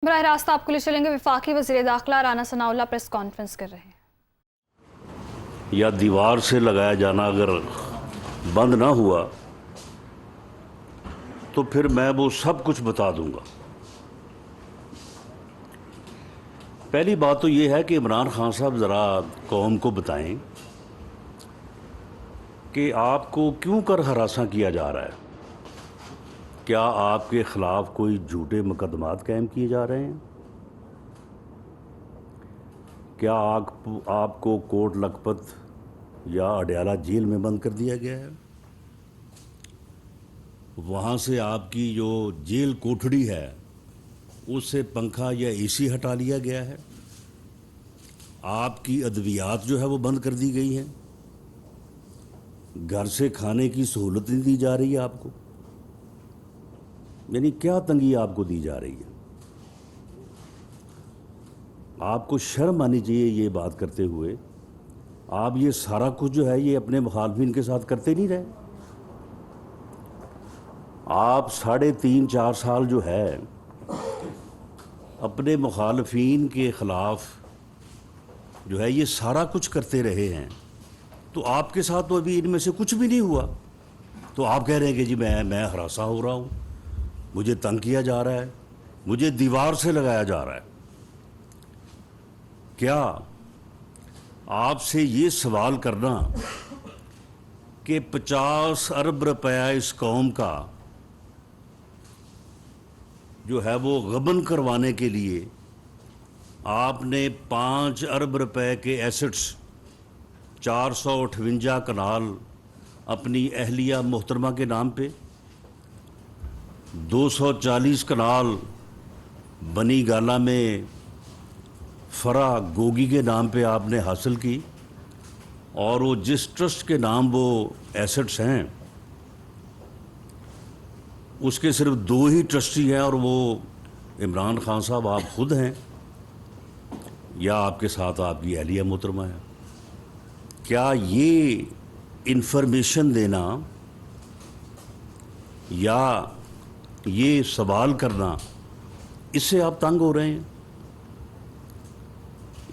براہ راست آپ کو لے چلیں گے، وفاقی وزیر داخلہ رانا ثناءاللہ پریس کانفرنس کر رہے ہیں۔ یا دیوار سے لگایا جانا اگر بند نہ ہوا تو پھر میں وہ سب کچھ بتا دوں گا۔ پہلی بات تو یہ ہے کہ عمران خان صاحب ذرا قوم کو بتائیں کہ آپ کو کیوں کر ہراساں کیا جا رہا ہے۔ کیا آپ کے خلاف کوئی جھوٹے مقدمات قائم کیے جا رہے ہیں؟ کیا آپ کو کوٹ لکھپت یا اڈیالہ جیل میں بند کر دیا گیا ہے؟ وہاں سے آپ کی جو جیل کوٹھڑی ہے اس سے پنکھا یا اے سی ہٹا لیا گیا ہے؟ آپ کی ادویات جو ہے وہ بند کر دی گئی ہیں؟ گھر سے کھانے کی سہولت نہیں دی جا رہی ہے آپ کو؟ یعنی کیا تنگی آپ کو دی جا رہی ہے؟ آپ کو شرم آنی چاہیے یہ بات کرتے ہوئے۔ آپ یہ سارا کچھ جو ہے یہ اپنے مخالفین کے ساتھ کرتے نہیں رہے۔ آپ 3.5-4 سال جو ہے اپنے مخالفین کے خلاف جو ہے یہ سارا کچھ کرتے رہے ہیں، تو آپ کے ساتھ تو ابھی ان میں سے کچھ بھی نہیں ہوا، تو آپ کہہ رہے ہیں کہ جی میں ہراساں ہو رہا ہوں، مجھے تنگ کیا جا رہا ہے، مجھے دیوار سے لگایا جا رہا ہے۔ کیا آپ سے یہ سوال کرنا کہ 50 ارب روپیہ اس قوم کا جو ہے وہ غبن کروانے کے لیے آپ نے 5 ارب روپے کے ایسٹس، 458 کنال اپنی اہلیہ محترمہ کے نام پہ، 240 کنال بنی گالہ میں فرا گوگی کے نام پہ آپ نے حاصل کی، اور وہ جس ٹرسٹ کے نام وہ ایسٹس ہیں اس کے صرف 2 ہی ٹرسٹی ہیں، اور وہ عمران خان صاحب آپ خود ہیں یا آپ کے ساتھ آپ کی اہلیہ محترمہ ہے۔ کیا یہ انفارمیشن دینا یا یہ سوال کرنا اس سے آپ تنگ ہو رہے ہیں؟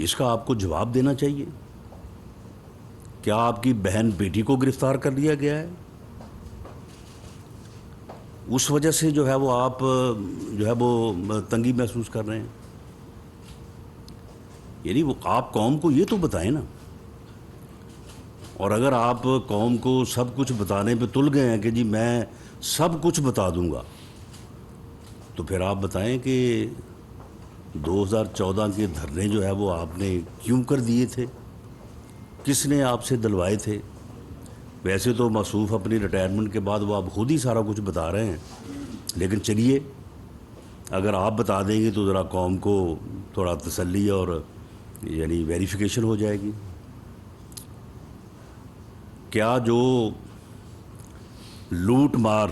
اس کا آپ کو جواب دینا چاہیے۔ کیا آپ کی بہن بیٹی کو گرفتار کر لیا گیا ہے؟ اس وجہ سے جو ہے وہ آپ جو ہے وہ تنگی محسوس کر رہے ہیں؟ یعنی وہ آپ قوم کو یہ تو بتائیں نا۔ اور اگر آپ قوم کو سب کچھ بتانے پہ تل گئے ہیں کہ جی میں سب کچھ بتا دوں گا، تو پھر آپ بتائیں کہ 2014 کے دھرنے جو ہے وہ آپ نے کیوں کر دیے تھے؟ کس نے آپ سے دلوائے تھے؟ ویسے تو موصوف اپنی ریٹائرمنٹ کے بعد وہ آپ خود ہی سارا کچھ بتا رہے ہیں، لیکن چلیے اگر آپ بتا دیں گے تو ذرا قوم کو تھوڑا تسلی اور یعنی ویریفیکیشن ہو جائے گی۔ کیا جو لوٹ مار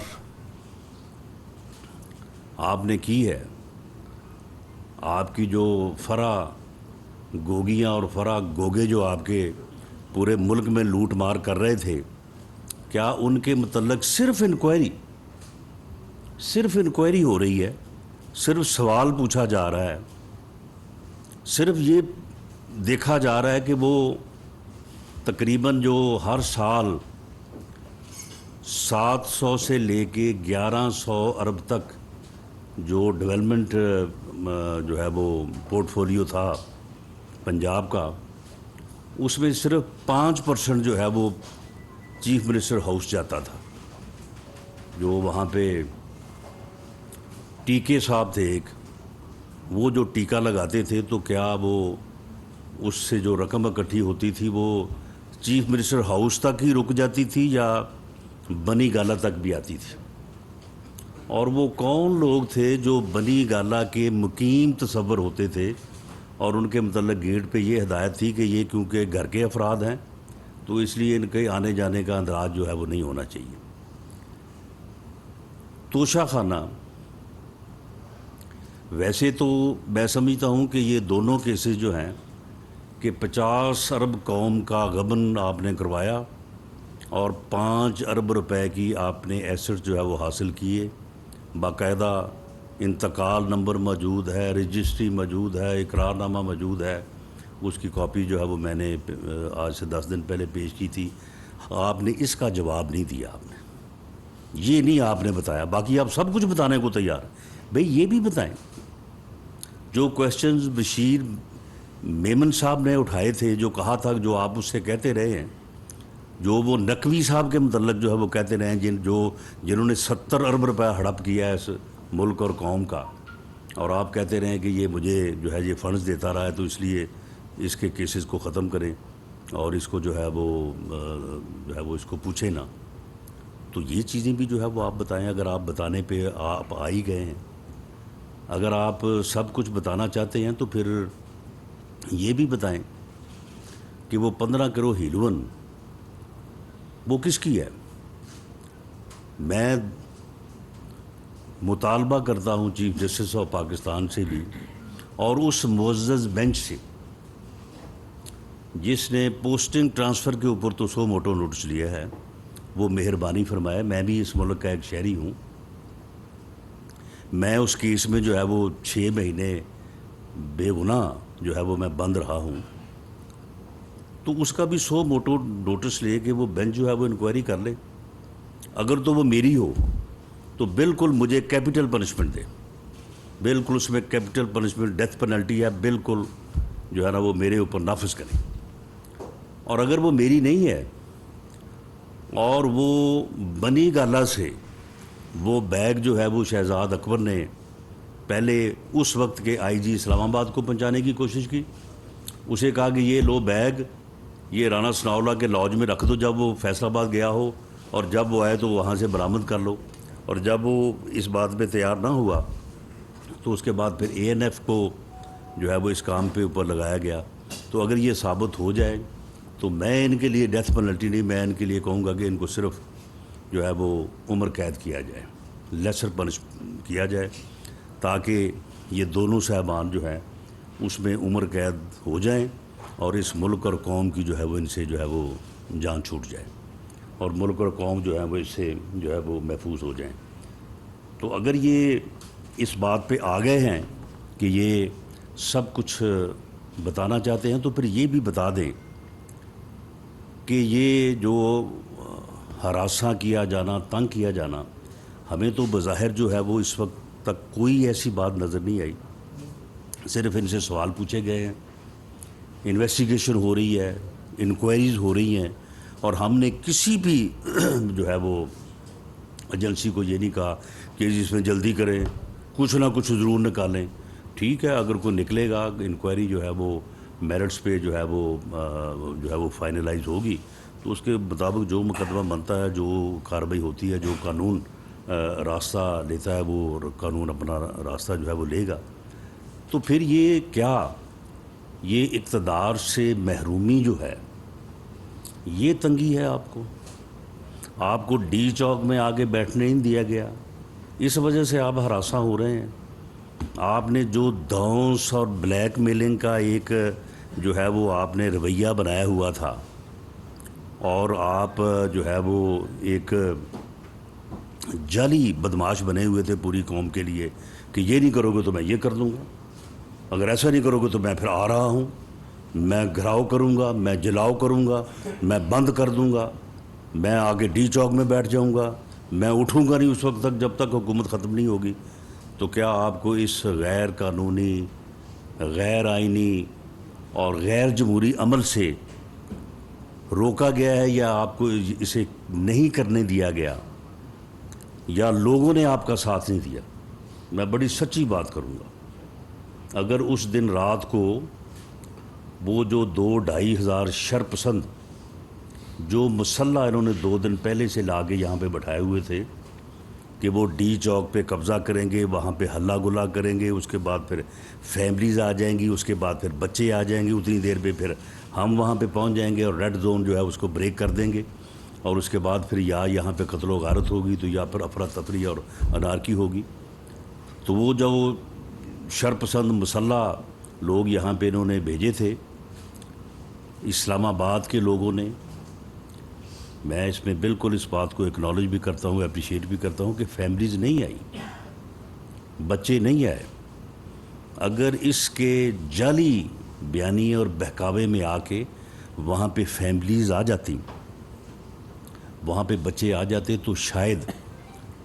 آپ نے کی ہے، آپ کی جو فرا گوگیاں اور فرا گوگے جو آپ کے پورے ملک میں لوٹ مار کر رہے تھے، کیا ان کے متعلق صرف انکوائری ہو رہی ہے، صرف سوال پوچھا جا رہا ہے، صرف یہ دیکھا جا رہا ہے کہ وہ تقریباً جو ہر سال 700 سے لے کے 1100 ارب تک جو ڈیولپمنٹ جو ہے وہ پورٹ فولیو تھا پنجاب کا، اس میں صرف 5% جو ہے وہ چیف منسٹر ہاؤس جاتا تھا۔ جو وہاں پہ ٹیکے صاحب تھے ایک، وہ جو ٹیکہ لگاتے تھے تو کیا وہ اس سے جو رقم اکٹھی ہوتی تھی وہ چیف منسٹر ہاؤس تک ہی رک جاتی تھی یا بنی گالہ تک بھی آتی تھی؟ اور وہ کون لوگ تھے جو بنی گالہ کے مقیم تصور ہوتے تھے اور ان کے متعلق گیٹ پہ یہ ہدایت تھی کہ یہ کیونکہ گھر کے افراد ہیں تو اس لیے ان کے آنے جانے کا اندراج جو ہے وہ نہیں ہونا چاہیے۔ توشہ خانہ، ویسے تو میں سمجھتا ہوں کہ یہ دونوں کیسز جو ہیں کہ 50 ارب قوم کا غبن آپ نے کروایا اور 5 ارب روپے کی آپ نے ایسٹ جو ہے وہ حاصل کیے، باقاعدہ انتقال نمبر موجود ہے، رجسٹری موجود ہے، اقرار نامہ موجود ہے. اس کی کاپی جو ہے وہ میں نے آج سے 10 دن پہلے پیش کی تھی. آپ نے اس کا جواب نہیں دیا. آپ نے یہ نہیں آپ نے بتایا. باقی آپ سب کچھ بتانے کو تیار ہیں. بھئی یہ بھی بتائیں جو کویسچنز بشیر میمن صاحب نے اٹھائے تھے، جو کہا تھا، جو آپ اس سے کہتے رہے ہیں، جو وہ نقوی صاحب کے متعلق جو ہے وہ کہتے رہے ہیں، جنہوں نے 70 ارب روپے ہڑپ کیا ہے اس ملک اور قوم کا، اور آپ کہتے رہے ہیں کہ یہ مجھے جو ہے یہ فنڈز دیتا رہا ہے تو اس لیے اس کے کیسز کو ختم کریں اور اس کو جو ہے وہ اس کو پوچھیں نا. تو یہ چیزیں بھی جو ہے وہ آپ بتائیں. اگر آپ بتانے پہ آپ آ ہی گئے ہیں، اگر آپ سب کچھ بتانا چاہتے ہیں تو پھر یہ بھی بتائیں کہ وہ 15 کروڑ ہیلون وہ کس کی ہے. میں مطالبہ کرتا ہوں چیف جسٹس آف پاکستان سے بھی اور اس معزز بینچ سے جس نے پوسٹنگ ٹرانسفر کے اوپر تو سو موٹو نوٹس لیا ہے، وہ مہربانی فرمائے. میں بھی اس ملک کا ایک شہری ہوں. میں اس کیس میں جو ہے وہ 6 مہینے بے گناہ جو ہے وہ میں بند رہا ہوں. تو اس کا بھی 100 موٹو نوٹس لے کہ وہ بینچ جو ہے وہ انکوائری کر لے. اگر تو وہ میری ہو تو بالکل مجھے کیپٹل پنشمنٹ دے. بالکل اس میں کیپٹل پنشمنٹ ڈیتھ پینلٹی ہے، بالکل جو ہے نا وہ میرے اوپر نافذ کریں. اور اگر وہ میری نہیں ہے اور وہ بنی گالا سے وہ بیگ جو ہے وہ شہزاد اکبر نے پہلے اس وقت کے آئی جی اسلام آباد کو پہنچانے کی کوشش کی. اسے کہا کہ یہ لو بیگ یہ رانا ثناء اللہ کے لاج میں رکھ دو، جب وہ فیصل آباد گیا ہو اور جب وہ آئے تو وہاں سے برآمد کر لو. اور جب وہ اس بات پہ تیار نہ ہوا تو اس کے بعد پھر اے این ایف کو جو ہے وہ اس کام پہ اوپر لگایا گیا. تو اگر یہ ثابت ہو جائے تو میں ان کے لیے ڈیتھ پینلٹی نہیں، میں ان کے لیے کہوں گا کہ ان کو صرف جو ہے وہ عمر قید کیا جائے، لیسر پنش کیا جائے، تاکہ یہ دونوں صاحبان جو ہیں اس میں عمر قید ہو جائیں اور اس ملک اور قوم کی جو ہے وہ ان سے جو ہے وہ جان چھوٹ جائے اور ملک اور قوم جو ہے وہ اس سے جو ہے وہ محفوظ ہو جائیں. تو اگر یہ اس بات پہ آ گئے ہیں کہ یہ سب کچھ بتانا چاہتے ہیں تو پھر یہ بھی بتا دیں کہ یہ جو ہراساں کیا جانا، تنگ کیا جانا، ہمیں تو بظاہر جو ہے وہ اس وقت تک کوئی ایسی بات نظر نہیں آئی. صرف ان سے سوال پوچھے گئے ہیں، انویسٹیگیشن ہو رہی ہے، انکوائریز ہو رہی ہیں، اور ہم نے کسی بھی جو ہے وہ ایجنسی کو یہ نہیں کہا کہ اس میں جلدی کریں، کچھ نہ کچھ ضرور نکالیں. ٹھیک ہے، اگر کوئی نکلے گا انکوائری جو ہے وہ میرٹس پہ جو ہے وہ فائنلائز ہوگی تو اس کے مطابق جو مقدمہ بنتا ہے، جو کارروائی ہوتی ہے، جو قانون راستہ لیتا ہے وہ قانون اپنا راستہ جو ہے وہ لے گا. تو پھر یہ کیا یہ اقتدار سے محرومی جو ہے یہ تنگی ہے آپ کو ڈی چوک میں آگے بیٹھنے نہیں دیا گیا، اس وجہ سے آپ ہراساں ہو رہے ہیں. آپ نے جو دھونس اور بلیک میلنگ کا ایک جو ہے وہ آپ نے رویہ بنایا ہوا تھا اور آپ جو ہے وہ ایک جعلی بدماش بنے ہوئے تھے پوری قوم کے لیے کہ یہ نہیں کرو گے تو میں یہ کر دوں گا، اگر ایسا نہیں کرو گے تو میں پھر آ رہا ہوں، میں گھراؤ کروں گا، میں جلاؤ کروں گا، میں بند کر دوں گا، میں آگے ڈی چوک میں بیٹھ جاؤں گا، میں اٹھوں گا نہیں اس وقت تک جب تک حکومت ختم نہیں ہوگی. تو کیا آپ کو اس غیر قانونی، غیر آئینی اور غیر جمہوری عمل سے روکا گیا ہے، یا آپ کو اسے نہیں کرنے دیا گیا، یا لوگوں نے آپ کا ساتھ نہیں دیا؟ میں بڑی سچی بات کروں گا، اگر اس دن رات کو وہ جو 2-2.5 ہزار شرپسند جو مسلح انہوں نے 2 دن پہلے سے لا کے یہاں پہ بٹھائے ہوئے تھے کہ وہ ڈی چوک پہ قبضہ کریں گے، وہاں پہ ہلا گلا کریں گے، اس کے بعد پھر فیملیز آ جائیں گی، اس کے بعد پھر بچے آ جائیں گے، اتنی دیر پہ پھر ہم وہاں پہ پہنچ جائیں گے اور ریڈ زون جو ہے اس کو بریک کر دیں گے، اور اس کے بعد پھر یا یہاں پہ قتل و غارت ہوگی تو یا پھر افراتفری اور انارکی ہوگی. تو وہ جو شرپسند مسلح لوگ یہاں پہ انہوں نے بھیجے تھے اسلام آباد کے لوگوں نے، میں اس میں بالکل اس بات کو اکنالج بھی کرتا ہوں، اپریشیٹ بھی کرتا ہوں کہ فیملیز نہیں آئی، بچے نہیں آئے. اگر اس کے جعلی بیانیے اور بہکاوے میں آ کے وہاں پہ فیملیز آ جاتی, وہاں پہ بچے آ جاتے, تو شاید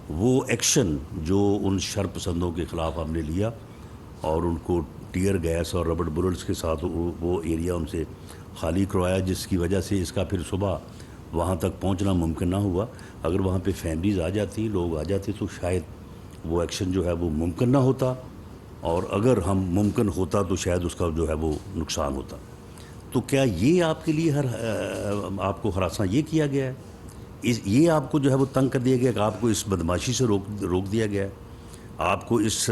وہ ایکشن جو ان شر پسندوں کے خلاف ہم نے لیا اور ان کو ٹیئر گیس اور ربڑ بلٹس کے ساتھ وہ ایریا ان سے خالی کروایا, جس کی وجہ سے اس کا پھر صبح وہاں تک پہنچنا ممکن نہ ہوا. اگر وہاں پہ فیملیز آ جاتی, لوگ آ جاتے, تو شاید وہ ایکشن جو ہے وہ ممکن نہ ہوتا, اور اگر ہم ممکن ہوتا تو شاید اس کا جو ہے وہ نقصان ہوتا. تو کیا یہ آپ کے لیے آپ کو ہراساں یہ کیا گیا ہے, یہ آپ کو جو ہے وہ تنگ کر دیا گیا کہ آپ کو اس بدماشی سے روک دیا گیا ہے, آپ کو اس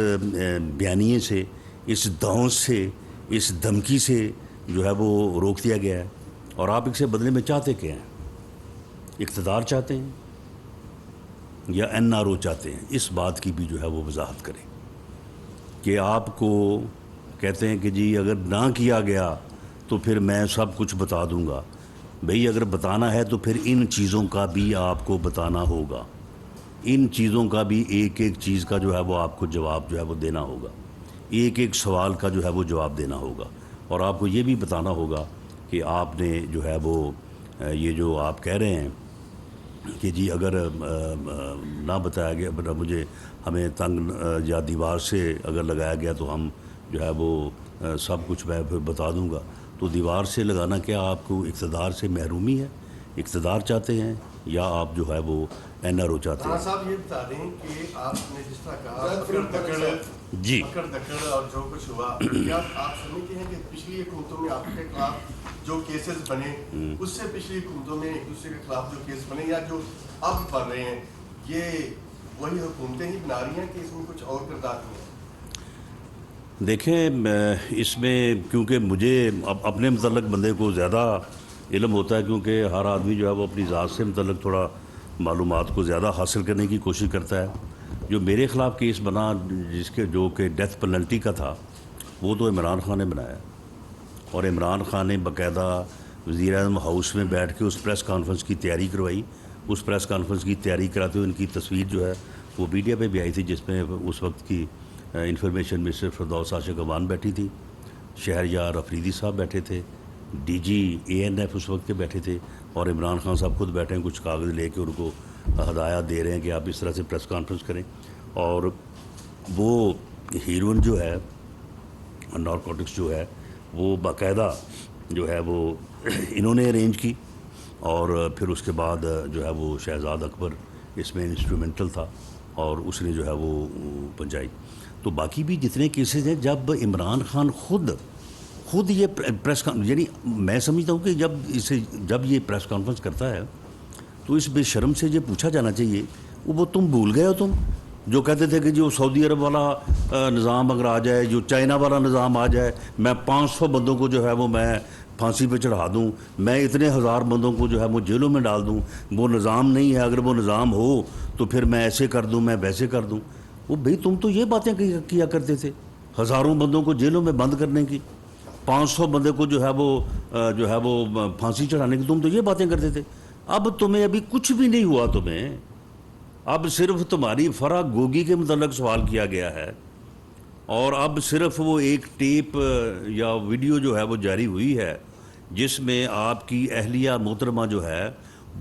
بیانیے سے, اس داؤں سے, اس دھمکی سے جو ہے وہ روک دیا گیا ہے, اور آپ اس سے بدلے میں چاہتے کیا ہیں؟ اقتدار چاہتے ہیں یا این آر او چاہتے ہیں؟ اس بات کی بھی جو ہے وہ وضاحت کریں کہ آپ کو کہتے ہیں کہ جی اگر نہ کیا گیا تو پھر میں سب کچھ بتا دوں گا. بھئی اگر بتانا ہے تو پھر ان چیزوں کا بھی آپ کو بتانا ہوگا, ان چیزوں کا بھی ایک ایک چیز کا جو ہے وہ آپ کو جواب جو ہے وہ دینا ہوگا, ایک ایک سوال کا جو ہے وہ جواب دینا ہوگا, اور آپ کو یہ بھی بتانا ہوگا کہ آپ نے جو ہے وہ یہ جو آپ کہہ رہے ہیں کہ جی اگر نہ بتایا گیا, مجھے ہمیں تنگ یا دیوار سے اگر لگایا گیا تو ہم جو ہے وہ سب کچھ میں پھر بتا دوں گا. تو دیوار سے لگانا کیا آپ کو اقتدار سے محرومی ہے؟ اقتدار چاہتے ہیں یا آپ جو ہے وہ این آر او چاہتے ہیں؟ صاحب یہ بتا دیں کہ آپ نے جس طرح کہا جی پکڑ دکڑ اور جو کچھ ہوا, کیا آپ سمجھتے ہیں کہ پچھلی حکومتوں میں آپ کے خلاف جو کیسز بنے اس سے پچھلی حکومتوں میں ایک دوسرے کے خلاف جو کیس بنے یا جو اب بن رہے ہیں, یہ وہی حکومتیں ہی بنا رہی ہیں کہ اس میں کچھ اور کردار نہیں ہے؟ دیکھیں اس میں کیونکہ مجھے اپنے متعلق بندے کو زیادہ علم ہوتا ہے, کیونکہ ہر آدمی جو ہے وہ اپنی ذات سے متعلق تھوڑا معلومات کو زیادہ حاصل کرنے کی کوشش کرتا ہے. جو میرے خلاف کیس بنا جس کے جو کہ ڈیتھ پینلٹی کا تھا, وہ تو عمران خان نے بنایا, اور عمران خان نے باقاعدہ وزیر اعظم ہاؤس میں بیٹھ کے اس پریس کانفرنس کی تیاری کروائی. اس پریس کانفرنس کی تیاری کراتے ہوئے ان کی تصویر جو ہے وہ میڈیا پہ بھی آئی تھی, جس میں اس وقت کی انفارمیشن منسٹر فردوس عاشق امان بیٹھی تھی, شہریار افریدی صاحب بیٹھے تھے, ڈی جی اے این ایف اس وقت کے بیٹھے تھے, اور عمران خان صاحب خود بیٹھے ہیں, کچھ کاغذ لے کے ان کو ہدایات دے رہے ہیں کہ آپ اس طرح سے پریس کانفرنس کریں. اور وہ ہیروئن جو ہے, نارکوٹکس جو ہے, وہ باقاعدہ جو ہے وہ انہوں نے ارینج کی, اور پھر اس کے بعد جو ہے وہ شہزاد اکبر اس میں انسٹرومنٹل تھا, اور اس نے جو ہے وہ پہنچائی. تو باقی بھی جتنے کیسز ہیں, جب عمران خان خود یہ پریس یعنی میں سمجھتا ہوں کہ جب یہ پریس کانفرنس کرتا ہے تو اس بے شرم سے یہ پوچھا جانا چاہیے, وہ تم بھول گئے ہو, تم جو کہتے تھے کہ جو سعودی عرب والا نظام اگر آ جائے, جو چائنا والا نظام آ جائے, میں 500 بندوں کو جو ہے وہ میں پھانسی پہ چڑھا دوں, میں اتنے ہزار بندوں کو جو ہے وہ جیلوں میں ڈال دوں. وہ نظام نہیں ہے, اگر وہ نظام ہو تو پھر میں ایسے کر دوں, میں ویسے کر دوں. وہ بھئی تم تو یہ باتیں کیا کرتے تھے, ہزاروں بندوں کو جیلوں میں بند کرنے کی, 500 بندے کو جو ہے وہ پھانسی چڑھانے کی, تم تو یہ باتیں کرتے تھے. اب تمہیں ابھی کچھ بھی نہیں ہوا, تمہیں اب صرف تمہاری فرح گوگی کے متعلق سوال کیا گیا ہے, اور اب صرف وہ ایک ٹیپ یا ویڈیو جو ہے وہ جاری ہوئی ہے جس میں آپ کی اہلیہ محترمہ جو ہے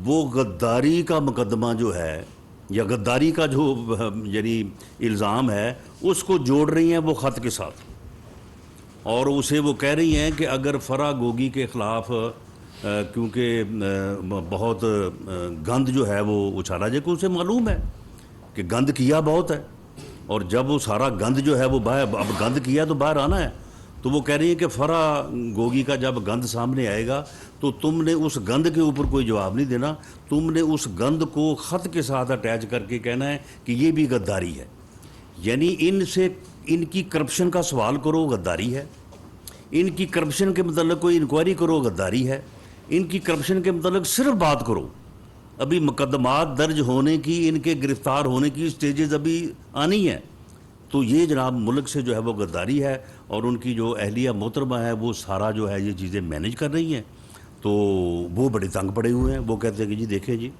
وہ غداری کا مقدمہ جو ہے یا غداری کا جو یعنی الزام ہے اس کو جوڑ رہی ہیں وہ خط کے ساتھ, اور اسے وہ کہہ رہی ہیں کہ اگر فرح گوگی کے خلاف کیونکہ بہت گند جو ہے وہ اچھالا جائے, کہ اسے معلوم ہے کہ گند کیا بہت ہے, اور جب وہ سارا گند جو ہے وہ باہر, اب گند کیا تو باہر آنا ہے, تو وہ کہہ رہی ہیں کہ فرح گوگی کا جب گند سامنے آئے گا تو تم نے اس گند کے اوپر کوئی جواب نہیں دینا, تم نے اس گند کو خط کے ساتھ اٹیچ کر کے کہنا ہے کہ یہ بھی غداری ہے. یعنی ان کی کرپشن کا سوال کرو, غداری ہے. ان کی کرپشن کے متعلق کوئی انکوائری کرو, غداری ہے. ان کی کرپشن کے متعلق صرف بات کرو. ابھی مقدمات درج ہونے کی, ان کے گرفتار ہونے کی سٹیجز ابھی آنی ہیں, تو یہ جناب ملک سے جو ہے وہ غداری ہے, اور ان کی جو اہلیہ محترمہ ہے وہ سارا جو ہے یہ چیزیں مینیج کر رہی ہیں. تو وہ بڑے تنگ پڑے ہوئے ہیں, وہ کہتے ہیں کہ جی دیکھیں جی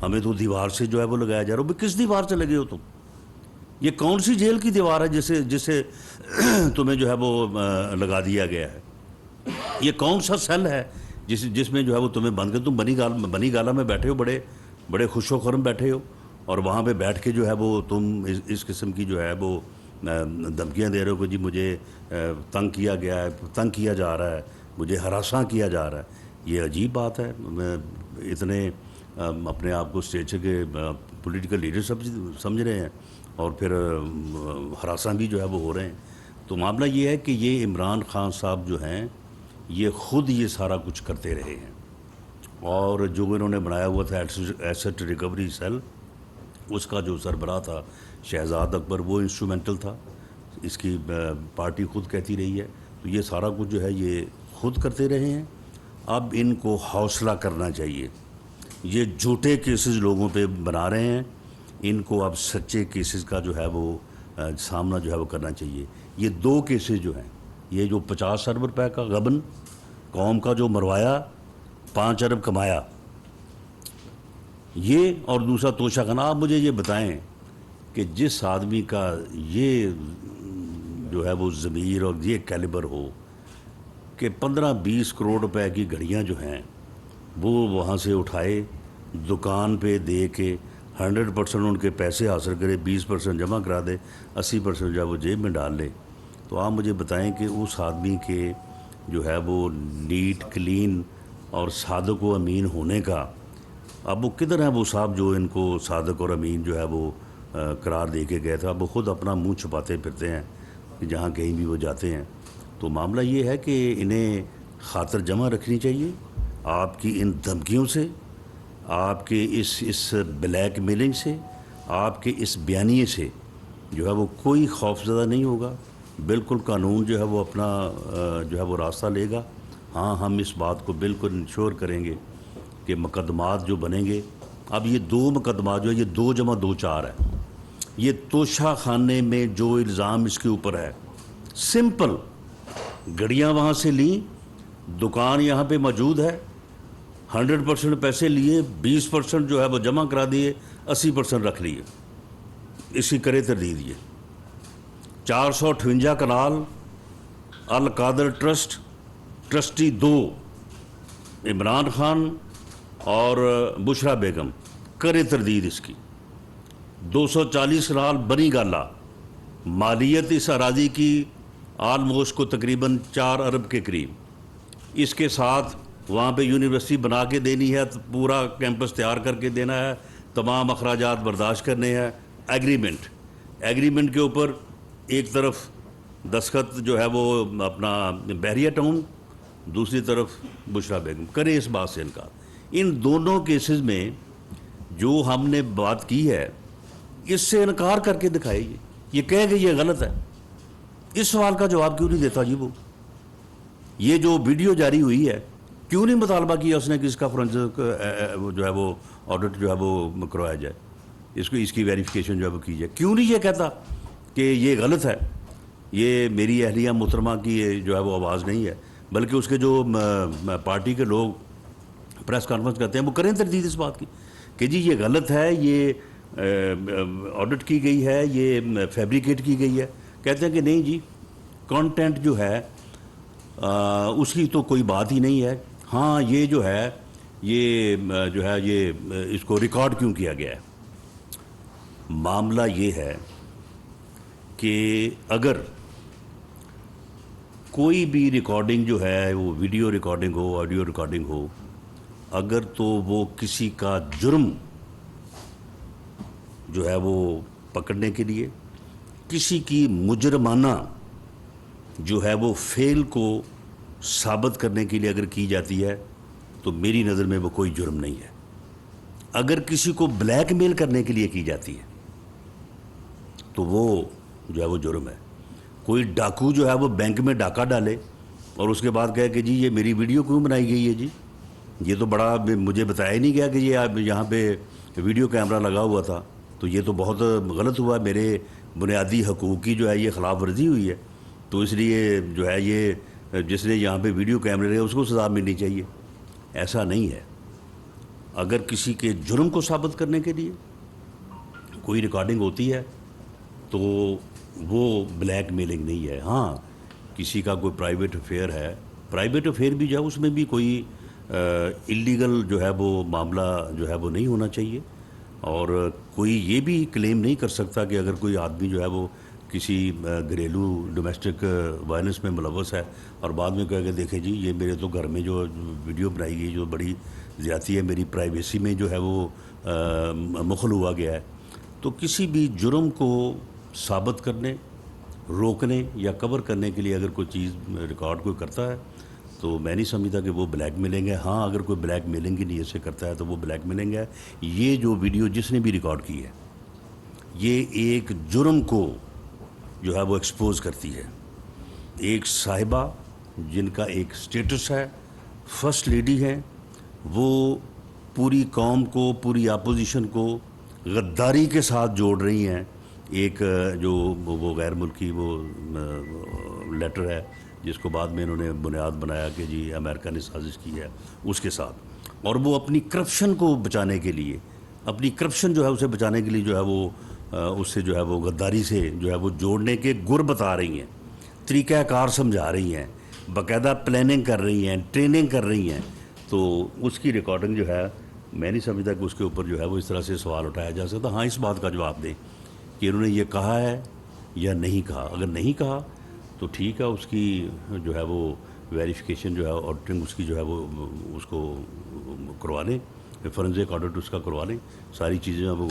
ہمیں تو دیوار سے جو ہے وہ لگایا جا رہا ہے. کس دیوار سے لگے ہو تم؟ یہ کون سی جیل کی دیوار ہے جسے تمہیں جو ہے وہ لگا دیا گیا ہے؟ یہ کون سا سیل ہے جس میں جو ہے وہ تمہیں بند کر، تم بنی گالا میں بیٹھے ہو، بڑے خوش و خرم بیٹھے ہو، اور وہاں پہ بیٹھ کے جو ہے وہ تم اس قسم کی جو ہے وہ دھمکیاں دے رہے ہو کہ جی مجھے تنگ کیا گیا ہے، تنگ کیا جا رہا ہے، مجھے ہراساں کیا جا رہا ہے۔ یہ عجیب بات ہے، اتنے اپنے آپ کو اسٹیچر کے پولیٹیکل لیڈر سمجھ رہے ہیں اور پھر ہراساں بھی جو ہے وہ ہو رہے ہیں۔ تو معاملہ یہ ہے کہ یہ عمران خان صاحب جو ہیں یہ خود یہ سارا کچھ کرتے رہے ہیں، اور جو انہوں نے بنایا ہوا تھا ایسٹ ریکوری سیل، اس کا جو سربراہ تھا شہزاد اکبر، وہ انسٹرومنٹل تھا، اس کی پارٹی خود کہتی رہی ہے۔ تو یہ سارا کچھ جو ہے یہ خود کرتے رہے ہیں۔ اب ان کو حوصلہ کرنا چاہیے، یہ جھوٹے کیسز لوگوں پہ بنا رہے ہیں، ان کو اب سچے کیسز کا جو ہے وہ سامنا جو ہے وہ کرنا چاہیے۔ یہ 2 کیسز جو ہیں، یہ جو 50 ارب روپے کا غبن قوم کا جو مروایا، 5 ارب کمایا، یہ اور دوسرا توشہ خانہ۔ آپ مجھے یہ بتائیں کہ جس آدمی کا یہ جو ہے وہ ضمیر اور یہ کیلیبر ہو کہ 15-20 کروڑ روپے کی گھڑیاں جو ہیں وہ وہاں سے اٹھائے، دکان پہ دے کے 100% ان کے پیسے حاصل کرے، 20% جمع کرا دے، 80% جو ہے وہ جیب میں ڈال لے، تو آپ مجھے بتائیں کہ اس آدمی کے جو ہے وہ نیٹ کلین اور صادق و امین ہونے کا اب وہ کدھر ہیں وہ صاحب جو ان کو صادق اور امین جو ہے وہ قرار دے کے گئے تھا؟ اب وہ خود اپنا منہ چھپاتے پھرتے ہیں کہ جہاں کہیں بھی وہ جاتے ہیں۔ تو معاملہ یہ ہے کہ انہیں خاطر جمع رکھنی چاہیے آپ کی ان دھمکیوں سے، آپ کے اس بلیک میلنگ سے، آپ کے اس بیانیے سے جو ہے وہ کوئی خوف زدہ نہیں ہوگا۔ بالکل قانون جو ہے وہ اپنا جو ہے وہ راستہ لے گا۔ ہاں، ہم اس بات کو بالکل انشور کریں گے کہ مقدمات جو بنیں گے، اب یہ 2 مقدمات جو ہے یہ 2 + 2 4 ہے۔ یہ توشہ خانے میں جو الزام اس کے اوپر ہے، سمپل، گھڑیاں وہاں سے لیں، دکان یہاں پہ موجود ہے، 100% پیسے لیے، 20% جو ہے وہ جمع کرا دیے، 80% رکھ لیے، اسی کرے تردید۔ یہ 458 کنال القادر ٹرسٹ، ٹرسٹی 2 عمران خان اور بشرا بیگم، کرے تردید اس کی۔ 240 کنال بنی گالا، مالیت اس اراضی کی آلموسٹ کو تقریباً 4 ارب کے قریب، اس کے ساتھ وہاں پہ یونیورسٹی بنا کے دینی ہے، پورا کیمپس تیار کر کے دینا ہے، تمام اخراجات برداشت کرنے ہیں۔ ایگریمنٹ کے اوپر ایک طرف دستخط جو ہے وہ اپنا بحریہ ٹاؤن، دوسری طرف بشرا بیگم، کرے اس بات سے انکار۔ ان دونوں کیسز میں جو ہم نے بات کی ہے اس سے انکار کر کے دکھائے، یہ کہے کہ یہ غلط ہے۔ اس سوال کا جواب کیوں نہیں دیتا جی وہ؟ یہ جو ویڈیو جاری ہوئی ہے کیوں نہیں مطالبہ کیا اس نے کہ اس کا فورنسک جو ہے وہ آڈٹ جو ہے وہ کروایا جائے، اس کی ویریفیکیشن جو ہے وہ کی جائے؟ کیوں نہیں یہ کہتا کہ یہ غلط ہے، یہ میری اہلیہ محترمہ کی جو ہے وہ آواز نہیں ہے، بلکہ اس کے جو پارٹی کے لوگ پریس کانفرنس کرتے ہیں وہ کریں تردید اس بات کی کہ جی یہ غلط ہے، یہ آڈٹ کی گئی ہے، یہ فیبریکیٹ کی گئی ہے؟ کہتے ہیں کہ نہیں جی، کانٹینٹ جو ہے اس کی تو کوئی بات ہی نہیں ہے، ہاں یہ جو ہے یہ اس کو ریکارڈ کیوں کیا گیا ہے۔ معاملہ یہ ہے کہ اگر کوئی بھی ریکارڈنگ جو ہے وہ ویڈیو ریکارڈنگ ہو، آڈیو ریکارڈنگ ہو، اگر تو وہ کسی کا جرم جو ہے وہ پکڑنے کے لیے، کسی کی مجرمانہ جو ہے وہ فعل کو ثابت کرنے کے لیے اگر کی جاتی ہے تو میری نظر میں وہ کوئی جرم نہیں ہے۔ اگر کسی کو بلیک میل کرنے کے لیے کی جاتی ہے تو وہ جو ہے وہ جرم ہے۔ کوئی ڈاکو جو ہے وہ بینک میں ڈاکہ ڈالے اور اس کے بعد کہے کہ جی یہ میری ویڈیو کیوں بنائی گئی ہے جی، یہ تو بڑا مجھے بتایا ہی نہیں گیا کہ یہ یہاں پہ ویڈیو کیمرہ لگا ہوا تھا، تو یہ تو بہت غلط ہوا، میرے بنیادی حقوق کی جو ہے یہ خلاف ورزی ہوئی ہے، تو اس لیے جو ہے یہ جس نے یہاں پہ ویڈیو کیمرے رہے اس کو سزا ملنی چاہیے۔ ایسا نہیں ہے۔ اگر کسی کے جرم کو ثابت کرنے کے لیے کوئی ریکارڈنگ ہوتی ہے تو وہ بلیک میلنگ نہیں ہے. ہاں کسی کا کوئی پرائیویٹ افیئر ہے, پرائیویٹ افیئر بھی جو ہے اس میں بھی کوئی اللیگل جو ہے وہ معاملہ جو ہے وہ نہیں ہونا چاہیے, اور کوئی یہ بھی کلیم نہیں کر سکتا کہ اگر کوئی آدمی جو ہے وہ کسی گھریلو ڈومیسٹک وائلنس میں ملوث ہے اور بعد میں کہے کہ دیکھیں جی یہ میرے تو گھر میں جو ویڈیو بنائی گئی جو بڑی زیادتی ہے, میری پرائیویسی میں جو ہے وہ مخل ہوا گیا ہے, تو کسی بھی جرم کو ثابت کرنے, روکنے یا کور کرنے کے لیے اگر کوئی چیز ریکارڈ کوئی کرتا ہے تو میں نہیں سمجھتا کہ وہ بلیک میلنگ ہے. ہاں اگر کوئی بلیک میلنگ کی نیت سے کرتا ہے تو وہ بلیک میلنگ ہے. یہ جو ویڈیو جس نے بھی ریکارڈ کی ہے یہ ایک جرم کو جو ہے وہ ایکسپوز کرتی ہے. ایک صاحبہ جن کا ایک سٹیٹس ہے, فرسٹ لیڈی ہیں, وہ پوری قوم کو, پوری اپوزیشن کو غداری کے ساتھ جوڑ رہی ہیں. ایک جو وہ غیر ملکی وہ لیٹر ہے جس کو بعد میں انہوں نے بنیاد بنایا کہ جی امریکہ نے سازش کی ہے اس کے ساتھ, اور وہ اپنی کرپشن کو بچانے کے لیے, اپنی کرپشن جو ہے اسے بچانے کے لیے جو ہے وہ اس سے جو ہے وہ غداری سے جو ہے وہ جوڑنے کے گر بتا رہی ہیں, طریقہ کار سمجھا رہی ہیں, باقاعدہ پلاننگ کر رہی ہیں, ٹریننگ کر رہی ہیں. تو اس کی ریکارڈنگ جو ہے میں نہیں سمجھتا کہ اس کے اوپر جو ہے وہ اس طرح سے سوال اٹھایا جا سکتا. ہاں اس بات کا جواب دیں کہ انہوں نے یہ کہا ہے یا نہیں کہا. اگر نہیں کہا تو ٹھیک ہے, اس کی جو ہے وہ ویریفیکیشن جو ہے آڈیٹنگ اس کی جو ہے وہ اس کو کروا لیں, فورنزک آڈٹ اس کا کروا لیں, ساری چیزیں وہ